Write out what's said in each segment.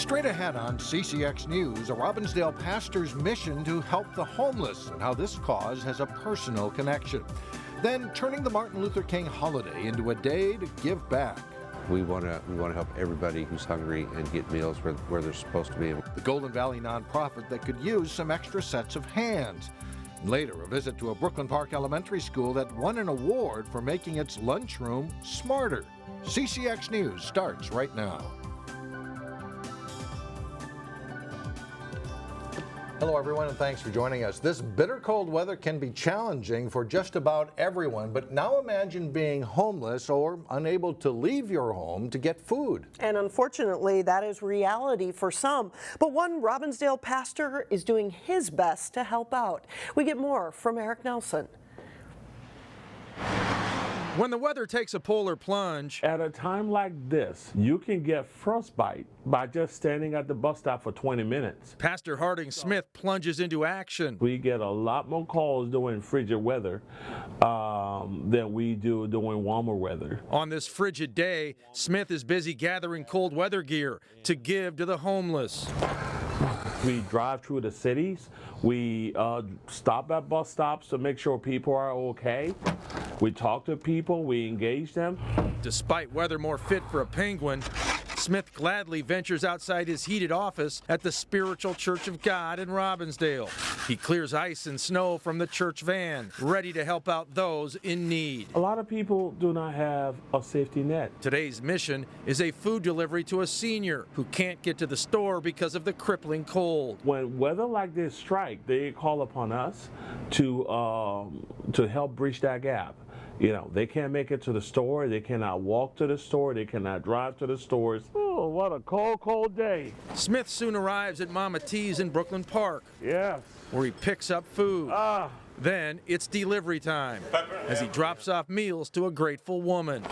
Straight ahead on CCX News, a Robbinsdale pastor's mission to help the homeless and how this cause has a personal connection. Then turning the Martin Luther King holiday into a day to give back. We want to help everybody who's hungry and get meals where they're supposed to be. The Golden Valley nonprofit that could use some extra sets of hands. Later, a visit to a Brooklyn Park elementary school that won an award for making its lunchroom smarter. CCX News starts right now. Hello everyone, and thanks for joining us. This bitter cold weather can be challenging for just about everyone, but now imagine being homeless or unable to leave your home to get food. And unfortunately, that is reality for some. But one Robbinsdale pastor is doing his best to help out. We get more from Eric Nelson. When the weather takes a polar plunge, at a time like this, you can get frostbite by just standing at the bus stop for 20 minutes. Pastor Harding Smith plunges into action. We get a lot more calls during frigid weather than we do during warmer weather. On this frigid day, Smith is busy gathering cold weather gear to give to the homeless. We drive through the cities. We stop at bus stops to make sure people are okay. We talk to people. We engage them. Despite weather more fit for a penguin, Smith gladly ventures outside his heated office at the Spiritual Church of God in Robbinsdale. He clears ice and snow from the church van, ready to help out those in need. A lot of people do not have a safety net. Today's mission is a food delivery to a senior who can't get to the store because of the crippling cold. When weather like this strike, they call upon us to help bridge that gap. You know, they can't make it to the store, they cannot walk to the store, they cannot drive to the stores. Oh, what a cold, cold day. Smith soon arrives at Mama T's in Brooklyn Park, yes, where he picks up food. Then it's delivery time as he drops off meals to a grateful woman.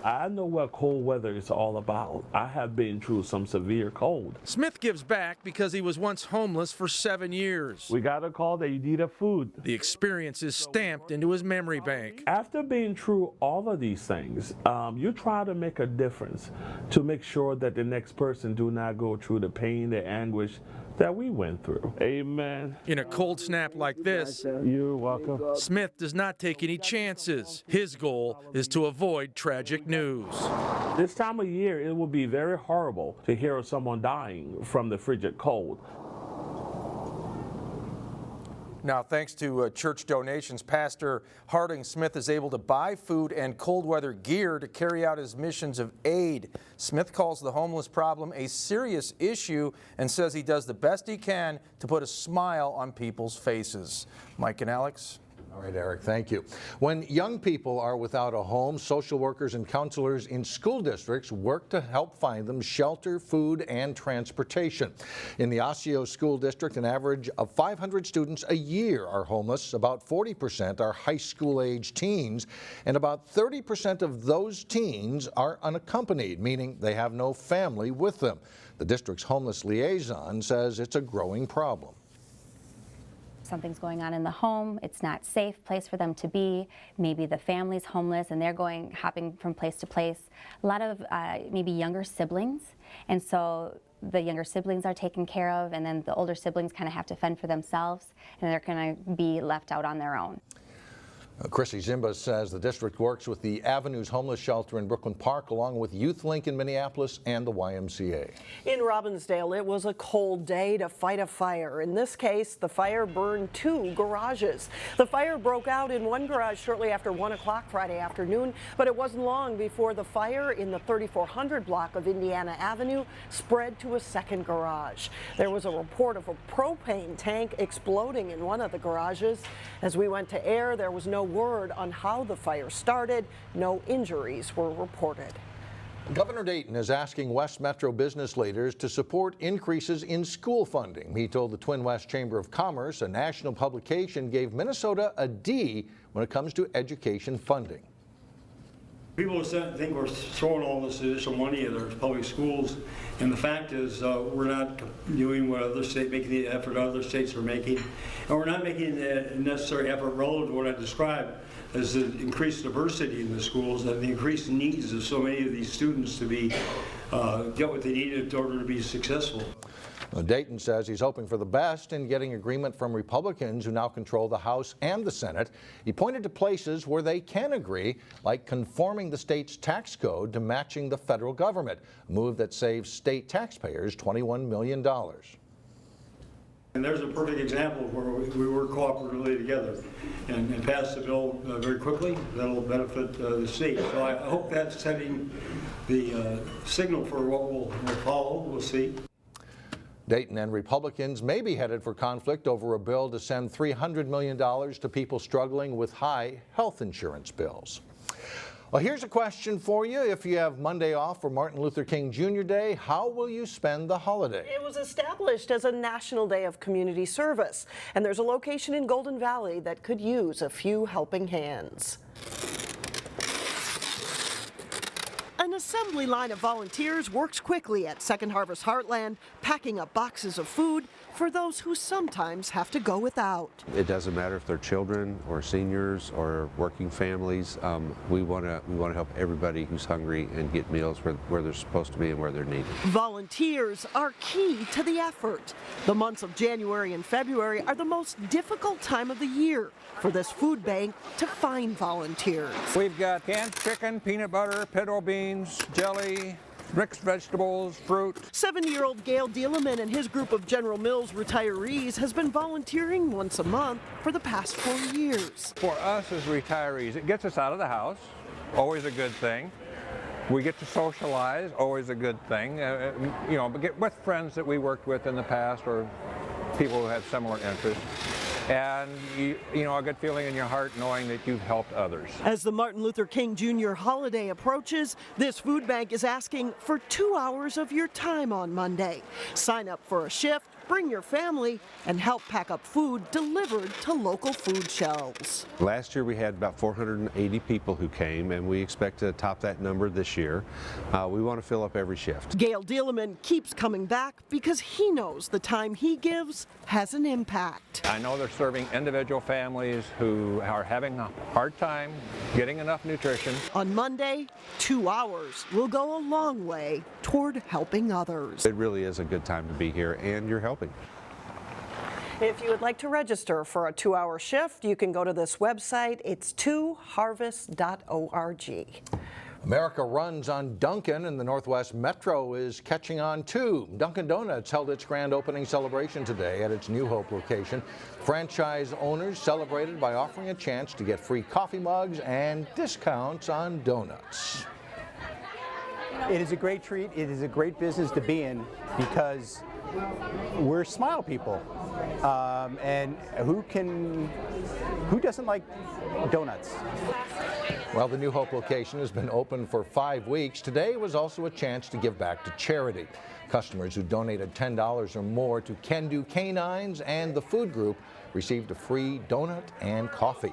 I know what cold weather is all about. I have been through some severe cold. Smith gives back because he was once homeless for 7 years. We got a call that you need a food. The experience is stamped into his memory bank. After being through all of these things, you try to make a difference to make sure that the next person do not go through the pain, the anguish that we went through. Amen. In a cold snap like this, you're welcome. Smith does not take any chances. His goal is to avoid tragic news. This time of year, it will be very horrible to hear of someone dying from the frigid cold. Now, thanks to church donations, Pastor Harding Smith is able to buy food and cold weather gear to carry out his missions of aid. Smith calls the homeless problem a serious issue and says he does the best he can to put a smile on people's faces. Mike and Alex. All right, Eric, thank you. When young people are without a home, social workers and counselors in school districts work to help find them shelter, food, and transportation. In the Osseo School District, an average of 500 students a year are homeless. About 40% are high school-age teens, and about 30% of those teens are unaccompanied, meaning they have no family with them. The district's homeless liaison says it's a growing problem. Something's going on in the home, it's not a safe place for them to be, maybe the family's homeless and they're hopping from place to place. A lot of maybe younger siblings, and so the younger siblings are taken care of, and then the older siblings kind of have to fend for themselves, and they're going to be left out on their own. Chrissy Zimba says the district works with the Avenues Homeless Shelter in Brooklyn Park, along with Youth Link in Minneapolis and the YMCA. In Robbinsdale, it was a cold day to fight a fire. In this case, the fire burned 2 garages. The fire broke out in one garage shortly after 1 o'clock Friday afternoon, but it wasn't long before the fire in the 3400 block of Indiana Avenue spread to a second garage. There was a report of a propane tank exploding in one of the garages. As we went to air, there was no word on how the fire started. No injuries were reported. Governor Dayton is asking West Metro business leaders to support increases in school funding. He told the TwinWest Chamber of Commerce a national publication gave Minnesota a D when it comes to education funding. People think we're throwing all this additional money at our public schools, and the fact is we're not doing what other states, making the effort other states are making, and we're not making the necessary effort relative to what I described as the increased diversity in the schools and the increased needs of so many of these students to be get what they needed in order to be successful. Dayton says he's hoping for the best in getting agreement from Republicans who now control the House and the Senate. He pointed to places where they can agree, like conforming the state's tax code to matching the federal government, a move that saves state taxpayers $21 million. And there's a perfect example of where we work cooperatively together and pass the bill very quickly. That'll benefit the state. So I hope that's setting the signal for what will follow. We'll see. Dayton and Republicans may be headed for conflict over a bill to send $300 million to people struggling with high health insurance bills. Well, here's a question for you. If you have Monday off for Martin Luther King Jr. Day, how will you spend the holiday? It was established as a national day of community service, and there's a location in Golden Valley that could use a few helping hands. An assembly line of volunteers works quickly at Second Harvest Heartland, packing up boxes of food for those who sometimes have to go without. It doesn't matter if they're children or seniors or working families. We want to help everybody who's hungry and get meals where they're supposed to be and where they're needed. Volunteers are key to the effort. The months of January and February are the most difficult time of the year for this food bank to find volunteers. We've got canned chicken, peanut butter, pinto beans, jelly, mixed vegetables, fruit. 70-year-old Gail Dieleman and his group of General Mills retirees has been volunteering once a month for the past 4 years. For us as retirees, it gets us out of the house, always a good thing. We get to socialize, always a good thing. But get with friends that we worked with in the past or people who had similar interests. And a good feeling in your heart knowing that you've helped others. As the Martin Luther King Jr. holiday approaches, this food bank is asking for 2 hours of your time on Monday. Sign up for a shift, bring your family, and help pack up food delivered to local food shelves. Last year we had about 480 people who came, and we expect to top that number this year. We want to fill up every shift. Gail Dieleman keeps coming back because he knows the time he gives has an impact. I know they're serving individual families who are having a hard time getting enough nutrition. On Monday, 2 hours will go a long way toward helping others. It really is a good time to be here, and you're helping. If you would like to register for a 2-hour shift, you can go to this website. It's 2harvest.org. America runs on Dunkin', and the Northwest Metro is catching on too. Dunkin Donuts held its grand opening celebration today at its New Hope location. Franchise owners celebrated by offering a chance to get free coffee mugs and discounts on donuts. It is a great treat. It is a great business to be in because we're smile people, and who doesn't like donuts? Well, the New Hope location has been open for 5 weeks. Today was also a chance to give back to charity. Customers who donated $10 or more to Can Do Canines and the food group received a free donut and coffee.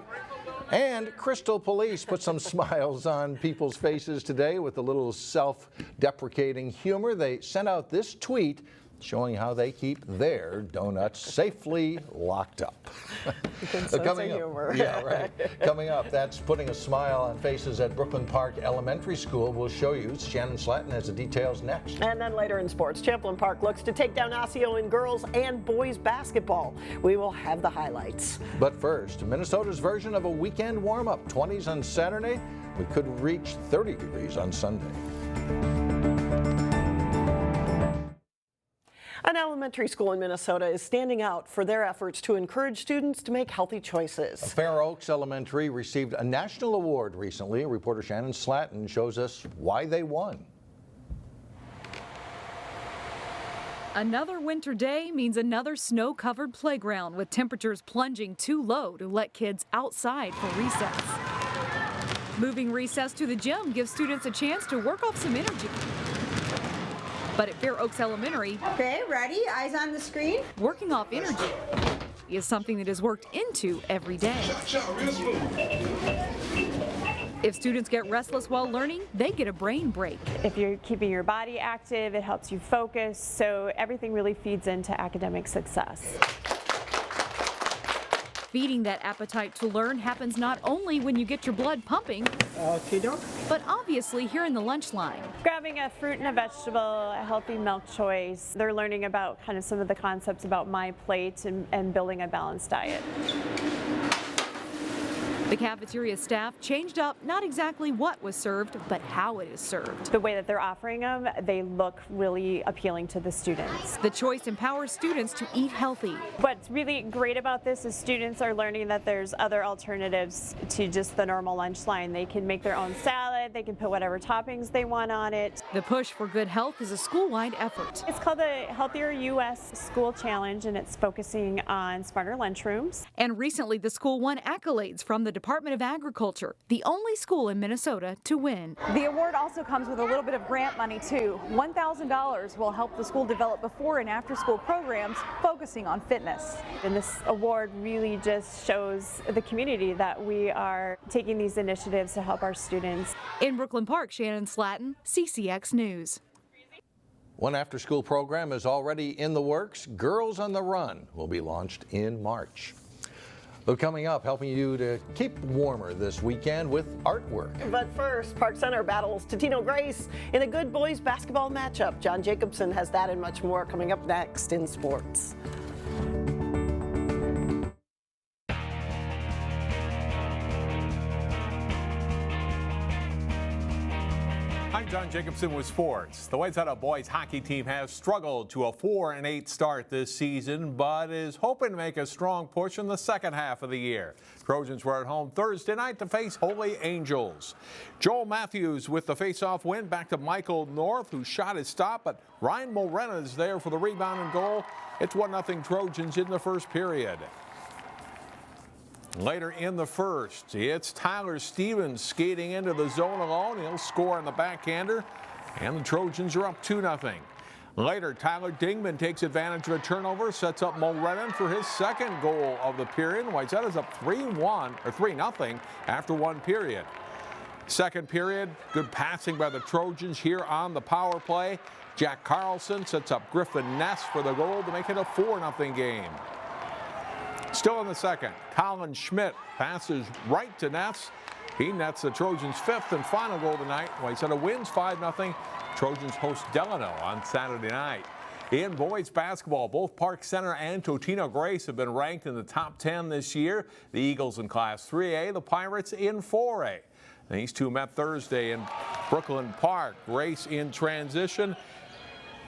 And Crystal Police put some smiles on people's faces today with a little self-deprecating humor. They sent out this tweet showing how they keep their donuts safely locked up. Coming up, yeah, right. Coming up, that's putting a smile on faces at Brooklyn Park Elementary School. We'll show you. Shannon Slatton has the details next. And then later in sports, Champlin Park looks to take down Osseo in girls and boys basketball. We will have the highlights. But first, Minnesota's version of a weekend warm-up. 20s on Saturday. We could reach 30 degrees on Sunday. An elementary school in Minnesota is standing out for their efforts to encourage students to make healthy choices. Fair Oaks Elementary received a national award recently. Reporter Shannon Slatton shows us why they won. Another winter day means another snow-covered playground with temperatures plunging too low to let kids outside for recess. Moving recess to the gym gives students a chance to work off some energy. But at Fair Oaks Elementary, okay, ready? Eyes on the screen. Working off energy is something that is worked into every day. If students get restless while learning, they get a brain break. If you're keeping your body active, it helps you focus, so everything really feeds into academic success. Feeding that appetite to learn happens not only when you get your blood pumping, but obviously here in the lunch line. Grabbing a fruit and a vegetable, a healthy milk choice. They're learning about kind of some of the concepts about my plate and building a balanced diet. The cafeteria staff changed up not exactly what was served, but how it is served. The way that they're offering them, they look really appealing to the students. The choice empowers students to eat healthy. What's really great about this is students are learning that there's other alternatives to just the normal lunch line. They can make their own salad, they can put whatever toppings they want on it. The push for good health is a school-wide effort. It's called the Healthier U.S. School Challenge, and it's focusing on smarter lunchrooms. And recently the school won accolades from the Department of Agriculture, the only school in Minnesota to win. The award also comes with a little bit of grant money too. $1,000 will help the school develop before and after school programs focusing on fitness. And this award really just shows the community that we are taking these initiatives to help our students. In Brooklyn Park, Shannon Slatton, CCX News. One after-school program is already in the works. Girls on the Run will be launched in March. But coming up, helping you to keep warmer this weekend with artwork. But first, Park Center battles Totino-Grace in a good boys basketball matchup. John Jacobson has that and much more coming up next in sports. I'm John Jacobson with sports. The Wayzata boys hockey team has struggled to a 4-8 start this season, but is hoping to make a strong push in the second half of the year. Trojans were at home Thursday night to face Holy Angels. Joel Matthews with the face-off win back to Michael North, who shot his stop, but Ryan Morena is there for the rebound and goal. It's 1-0 Trojans in the first period. Later in the first, it's Tyler Stevens skating into the zone alone. He'll score on the backhander, and the Trojans are up 2-0. Later, Tyler Dingman takes advantage of a turnover, sets up Mo Redden for his second goal of the period. Wayzata's up 3-0 after one period. Second period, good passing by the Trojans here on the power play. Jack Carlson sets up Griffin Ness for the goal to make it a 4-0 game. Still in the second, Colin Schmidt passes right to Ness. He nets the Trojans' fifth and final goal tonight. Wayzata wins 5-0. Trojans host Delano on Saturday night. In boys basketball, both Park Center and Totino-Grace have been ranked in the top 10 this year. The Eagles in Class 3A, the Pirates in 4A. And these two met Thursday in Brooklyn Park. Grace in transition.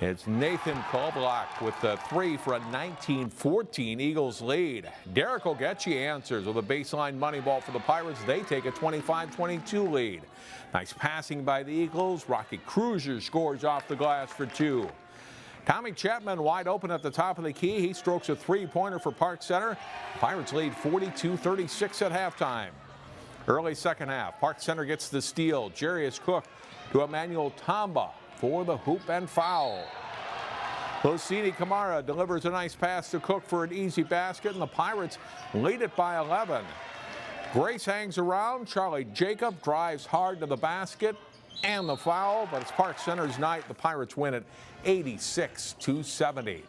It's Nathan Kolblach with the three for a 19-14 Eagles lead. Derek Ogechi answers with a baseline money ball for the Pirates. They take a 25-22 lead. Nice passing by the Eagles. Rocky Cruiser scores off the glass for two. Tommy Chapman wide open at the top of the key. He strokes a three-pointer for Park Center. Pirates lead 42-36 at halftime. Early second half, Park Center gets the steal. Jarius Cook to Emmanuel Tamba for the hoop and foul. Lucini Camara delivers a nice pass to Cook for an easy basket, and the Pirates lead it by 11. Grace hangs around. Charlie Jacob drives hard to the basket and the foul, but it's Park Center's night. The Pirates win it 86-70.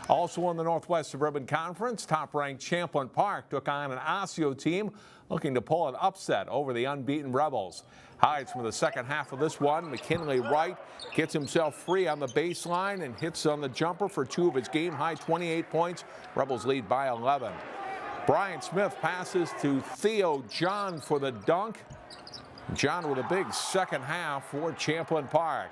Also in the Northwest Suburban Conference, top-ranked Champlin Park took on an Osseo team looking to pull an upset over the unbeaten Rebels. Highlights from the second half of this one. McKinley Wright gets himself free on the baseline and hits on the jumper for two of his game-high 28 points. Rebels lead by 11. Brian Smith passes to Theo John for the dunk. John with a big second half for Champlin Park.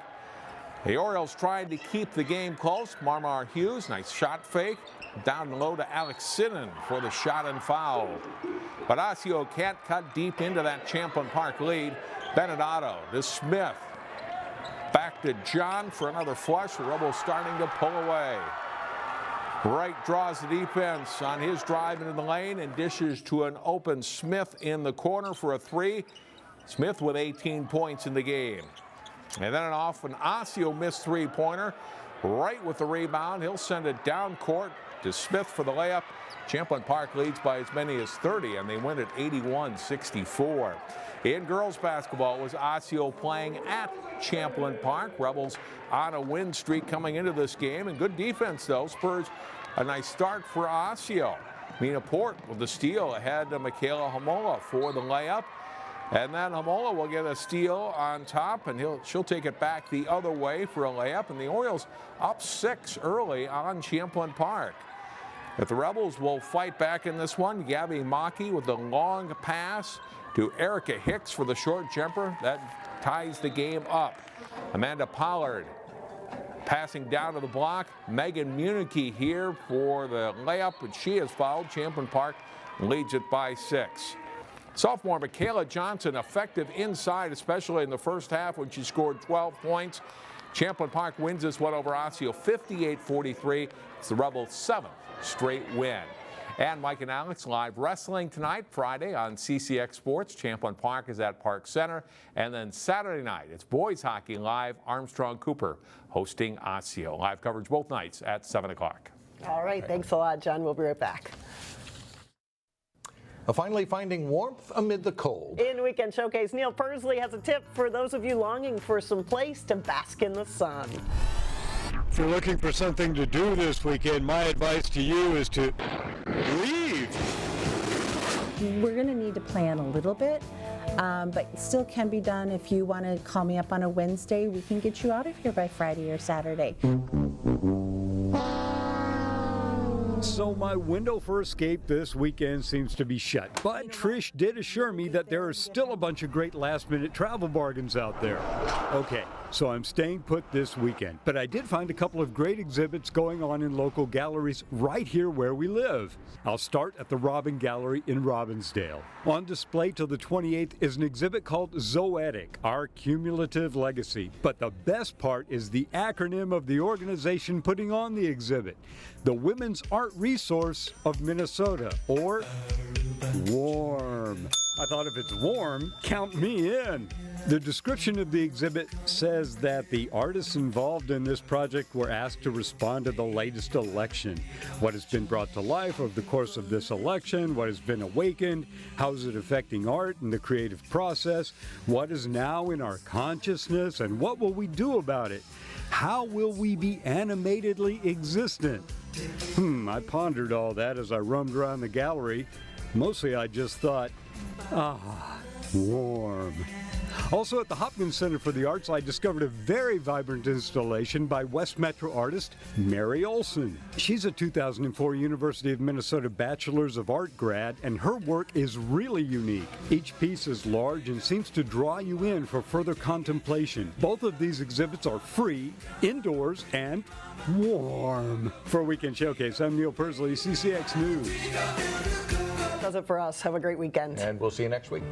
The Orioles tried to keep the game close. Marmar Hughes, nice shot fake. Down low to Alex Sinnen for the shot and foul. But Osseo can't cut deep into that Champlin Park lead. Benedetto to Smith. Back to John for another flush. The Rebels starting to pull away. Wright draws the defense on his drive into the lane and dishes to an open Smith in the corner for a three. Smith with 18 points in the game. And then off an Osseo missed three-pointer. Wright with the rebound. He'll send it down court to Smith for the layup. Champlin Park leads by as many as 30, and they win at 81-64. In girls basketball, it was Osseo playing at Champlin Park. Rebels on a win streak coming into this game, and good defense, though, spurs a nice start for Osseo. Minneapolis with the steal ahead to Michaela Hamola for the layup. And then Hamola will get a steal on top, and she'll take it back the other way for a layup. And the Orioles up 6 early on Champlin Park. If the Rebels will fight back in this one, Gabby Maki with the long pass to Erica Hicks for the short jumper. That ties the game up. Amanda Pollard passing down to the block. Megan Muniche here for the layup, but she has fouled. Champlin Park leads it by 6. Sophomore Michaela Johnson effective inside, especially in the first half when she scored 12 points. Champlin Park wins this one over Osseo 58-43. It's the Rebels' 7th straight win. And Mike and Alex live wrestling tonight, Friday on CCX Sports. Champlin Park is at Park Center. And then Saturday night, it's boys hockey live. Armstrong Cooper hosting Osseo. Live coverage both nights at 7 o'clock. All right, thanks a lot, John. We'll be right back. Finally finding warmth amid the cold. In Weekend Showcase, Neil Persley has a tip for those of you longing for some place to bask in the sun. If you're looking for something to do this weekend, my advice to you is to leave. We're going to need to plan a little bit, but it still can be done. If you want to call me up on a Wednesday, we can get you out of here by Friday or Saturday. So my window for escape this weekend seems to be shut. But Trish did assure me that there are still a bunch of great last-minute travel bargains out there. Okay, so I'm staying put this weekend. But I did find a couple of great exhibits going on in local galleries right here where we live. I'll start at the Robin Gallery in Robbinsdale. On display till the 28th is an exhibit called Zoetic, Our Cumulative Legacy. But the best part is the acronym of the organization putting on the exhibit. The Women's Art Resource of Minnesota, or WARM. I thought if it's warm, count me in. The description of the exhibit says that the artists involved in this project were asked to respond to the latest election. What has been brought to life over the course of this election, what has been awakened, how is it affecting art and the creative process, what is now in our consciousness, and what will we do about it? How will we be animatedly existent? I pondered all that as I roamed around the gallery. Mostly I just thought, warm. Also at the Hopkins Center for the Arts, I discovered a very vibrant installation by West Metro artist Mary Olson. She's a 2004 University of Minnesota Bachelor's of Art grad, and her work is really unique. Each piece is large and seems to draw you in for further contemplation. Both of these exhibits are free, indoors, and warm. For Weekend Showcase, I'm Neil Persley, CCX News. That does it for us. Have a great weekend. And we'll see you next week.